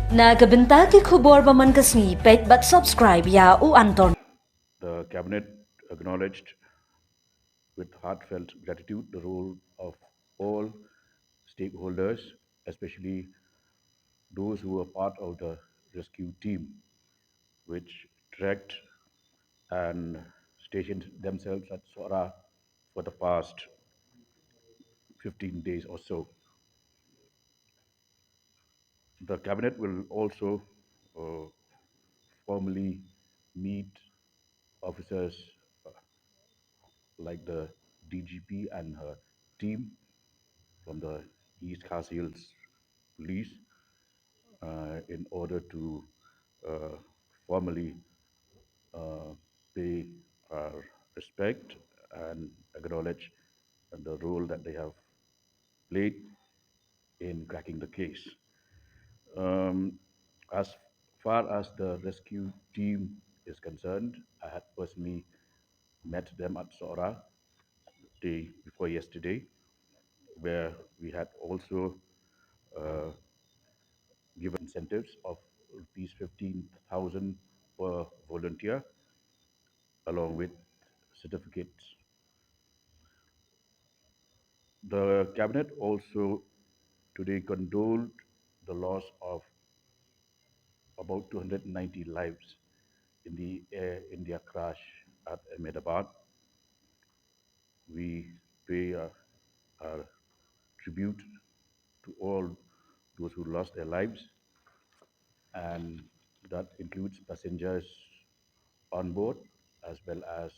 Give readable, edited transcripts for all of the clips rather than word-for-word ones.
Nagabintagi khubor ba man kasni paidbah subscribe ya u Anton. The Cabinet acknowledged with heartfelt gratitude the role of all stakeholders, especially those who were part of the rescue team, which trekked and stationed themselves at Sora for the past 15 days or so. The Cabinet will also uh, formally meet officers like the DGP and her team from the East Khas Hills Police in order to uh, formally uh, pay our respect and acknowledge the role that they have played in cracking the case. Um, as far as the rescue team is concerned, I had personally met them at Sora day before yesterday, where we had also uh, given incentives of rupees 15,000 per volunteer, along with certificates. The cabinet also today condoled the loss of about 290 lives in the Air India crash at Ahmedabad. We pay our tribute to all those who lost their lives, and that includes passengers on board as well as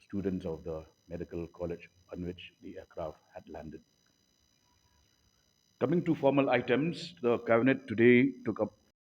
students of the medical college on which the aircraft had landed. Coming to formal items, the cabinet today took up